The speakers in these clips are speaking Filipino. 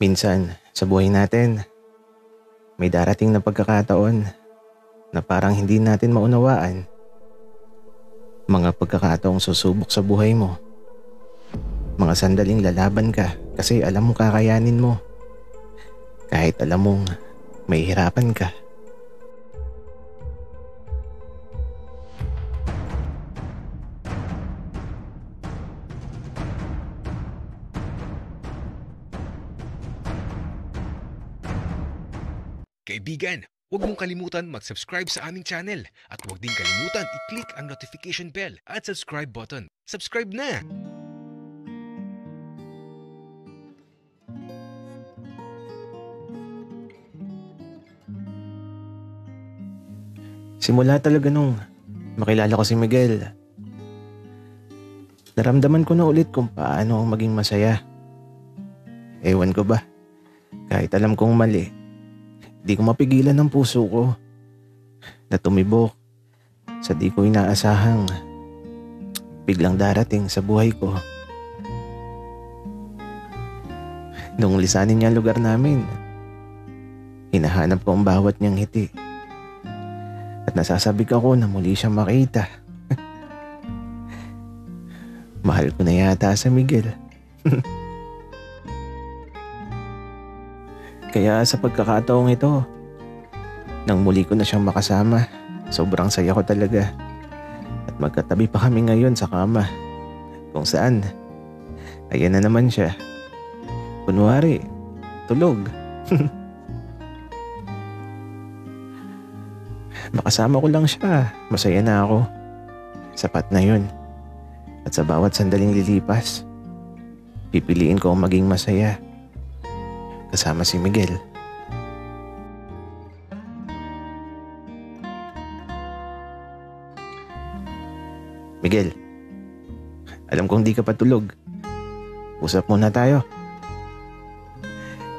Minsan, sa buhay natin, may darating na pagkakataon na parang hindi natin maunawaan. Mga pagkakataong susubok sa buhay mo. Mga sandaling lalaban ka kasi alam mo kakayanin mo. Kahit alam mong may hirapan ka. Kaibigan, huwag mong kalimutan mag-subscribe sa aming channel at huwag din kalimutan i-click ang notification bell at subscribe button. Subscribe na! Simula talaga nung makilala ko si Miguel, naramdaman ko na ulit kung paano ang maging masaya. Ewan ko ba, kahit alam kong mali, di ko mapigilan ng puso ko na tumibok sa di ko inaasahang biglang darating sa buhay ko. Nung lisanin niya ang lugar namin, hinahanap ko ang bawat niyang ngiti. At nasasabik ako na muli siyang makita. Mahal ko na yata sa Miguel. Kaya sa pagkakataong ito, nang muli ko na siyang makasama, sobrang saya ko talaga. At magkatabi pa kami ngayon sa kama, kung saan, ayan na naman siya. Kunwari, tulog. Makasama ko lang siya, masaya na ako. Sapat na yun. At sa bawat sandaling lilipas, pipiliin ko ang maging masaya kasama si Miguel. Miguel, alam kong di ka pa tulog. Usap muna tayo.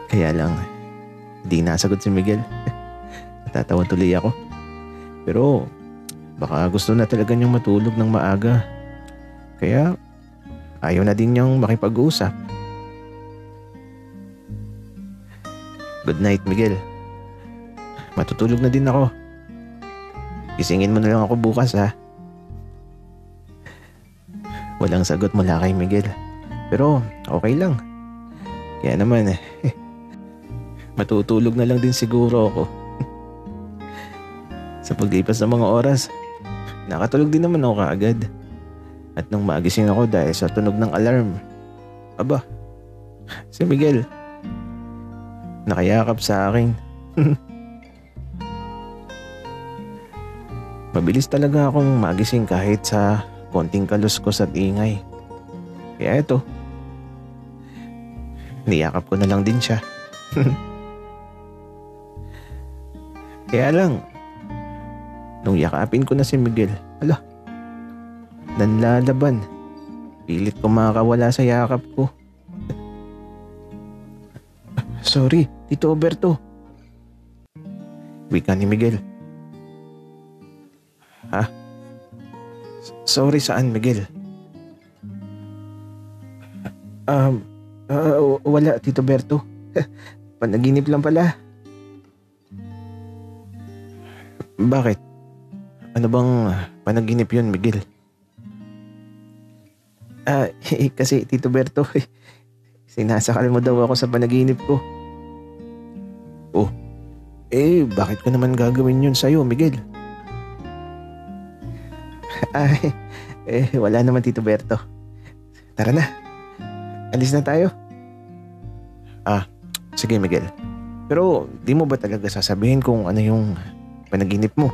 Kaya lang, di nasagot si Miguel. Natatawa tuloy ako. Pero baka gusto na talaga niyang matulog ng maaga. Kaya ayaw na din niyang makipag-usap. Good night, Miguel. Matutulog na din ako. Gisingin mo na lang ako bukas, ha? Walang sagot mula kay Miguel. Pero okay lang. Kaya naman, matutulog na lang din siguro ako. Sa paglipas ng mga oras, nakatulog din naman ako kaagad. At nung magising ako dahil sa tunog ng alarm, aba, si Miguel, nakayakap sa akin. Mabilis talaga akong magising kahit sa konting kaluskos at ingay. Kaya eto, niyakap ko na lang din siya. Kaya lang, nung yakapin ko na si Miguel, ala, nanlalaban. Pilit ko makakawala sa yakap ko. Sorry, Tito Oberto. Wika ni Miguel. Ha? Sorry saan, Miguel? Wala, Tito Berto. Panaginip lang pala. Bakit? Ano bang panaginip yun, Miguel? Kasi Tito Berto, sinasakal mo daw ako sa panaginip ko. Oh, bakit ko naman gagawin yun sa'yo, Miguel? Wala naman, Tito Berto. Tara na, alis na tayo. Sige, Miguel. Pero di mo ba talaga sasabihin kung ano yung panaginip mo?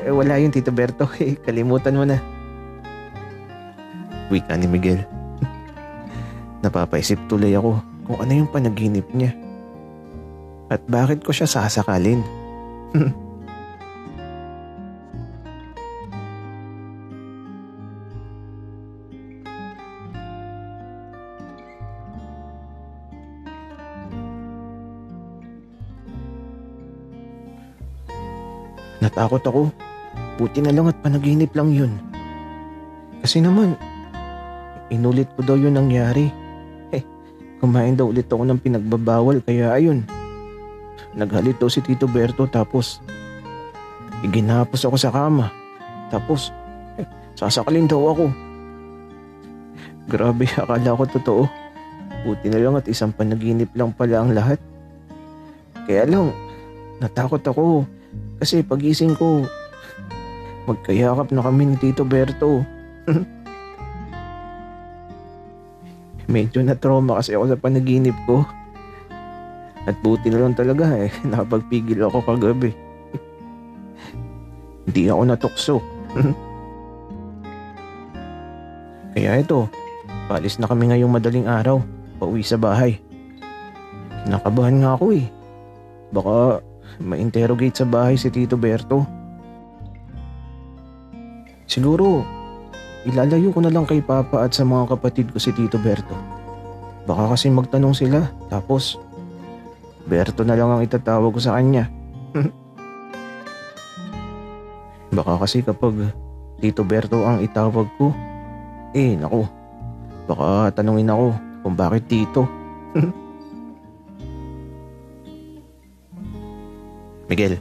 Wala yun, Tito Berto. Kalimutan mo na. Wika ni Miguel. Napapaisip tuloy ako kung ano yung panaginip niya. At bakit ko siya sasakalin? Natakot ako. Buti na lang at panaginip lang yun. Kasi naman, inulit ko daw yung nangyari. Kumain daw ulit ako ng pinagbabawal kaya ayun. Naghalit daw si Tito Berto tapos iginapos ako sa kama. Tapos sasakalin daw ako. Grabe, akala ko totoo. Buti na lang at isang panaginip lang pala ang lahat. Kaya lang, natakot ako. Kasi pagising ko, magkayakap na kami ni Tito Berto. Medyo na-trauma kasi ako sa panaginip ko. At buti na lang talaga nakapagpigil ako kagabi. Hindi ako natukso. Kaya ito, paalis na kami ngayong madaling araw, pauwi sa bahay. Kinakabahan nga ako Baka ma-interrogate sa bahay si Tito Berto. Siguro, ilalayo ko na lang kay Papa at sa mga kapatid ko si Tito Berto. Baka kasi magtanong sila, tapos Berto na lang ang itatawag ko sa kanya. Baka kasi kapag Tito Berto ang itawag ko, naku, baka tanungin ako kung bakit Tito. Miguel,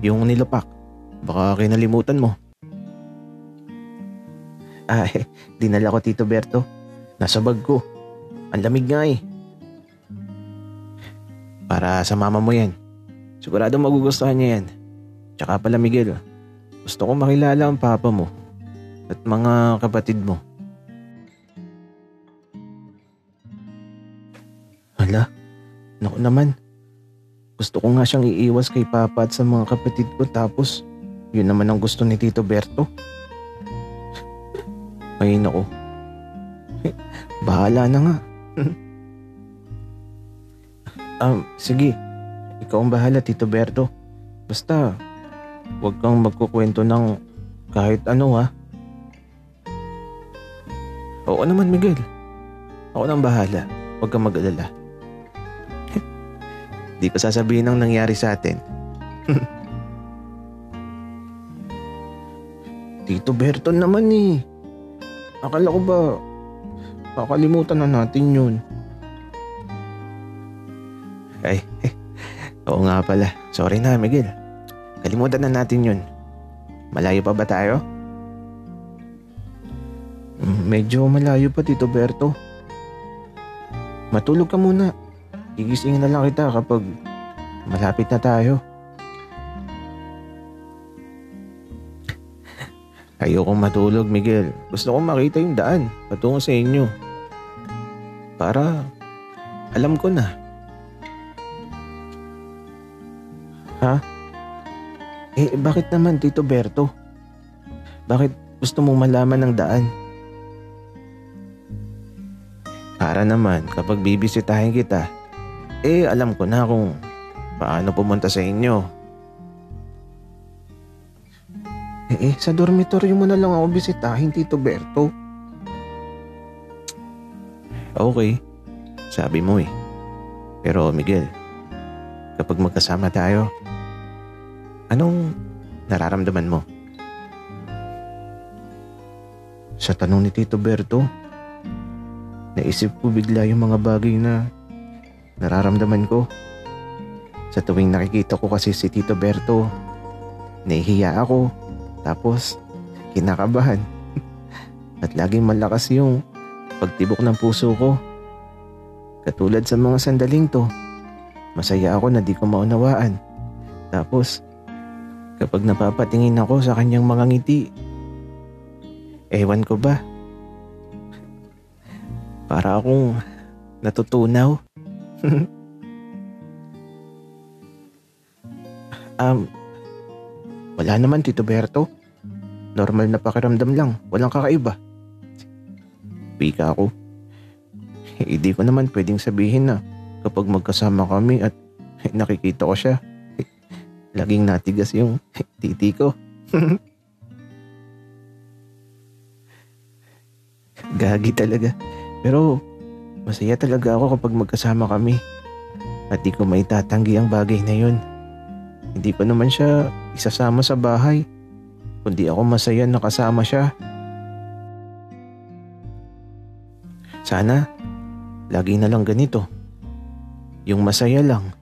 yung nilapak, baka kinalimutan mo. Dinala ko Tito Berto. Nasa bag ko. Ang lamig nga Para sa mama mo yan. Sigurado magugustuhan niya yan. Tsaka pala Miguel, gusto ko makilala ang papa mo at mga kapatid mo. Hala, naku naman. Gusto ko nga siyang iiwas kay papa at sa mga kapatid ko tapos yun naman ang gusto ni Tito Berto. Ay naku. Bahala na nga. Sige. Ikaw ang bahala, Tito Berto. Basta, huwag kang magkukwento ng kahit ano Oo naman Miguel. Ako nang bahala. Huwag kang mag-alala. Di ko sasabihin ang nangyari sa atin. Tito Berto naman Akala ko ba kakalimutan na natin yun? Oo nga pala. Sorry na Miguel. Kalimutan na natin yun. Malayo pa ba tayo? Medyo malayo pa Tito Berto. Matulog ka muna. Gigisingin na lang kita kapag malapit na tayo. Ayokong matulog, Miguel. Gusto kong makita yung daan patungo sa inyo. Para alam ko na. Ha? Bakit naman, Tito Berto? Bakit gusto mong malaman ng daan? Para naman, kapag bibisitahin kita, alam ko na kung paano pumunta sa inyo. Sa dormitoryo mo na lang ako bisitahin, Tito Berto. Okay, sabi mo Pero Miguel, kapag magkasama tayo, anong nararamdaman mo? Sa tanong ni Tito Berto, naisip ko bigla yung mga bagay na nararamdaman ko. Sa tuwing nakikita ko kasi si Tito Berto, nahihiya ako. Tapos, kinakabahan. At laging malakas yung pagtibok ng puso ko. Katulad sa mga sandaling to, masaya ako na di ko maunawaan. Tapos, kapag napapatingin ako sa kanyang mga ngiti, ewan ko ba, para akong natutunaw. Wala naman, Tito Berto. Normal na pakiramdam lang. Walang kakaiba. Wika ako. Hindi ko naman pwedeng sabihin na kapag magkasama kami at nakikita ko siya, laging natigas yung titi ko. Gagi talaga. Pero masaya talaga ako kapag magkasama kami. At di ko maitatanggi ang bagay na yun. Hindi ko naman siya isasama sa bahay, kundi ako masaya na kasama siya. Sana, lagi na lang ganito. Yung masaya lang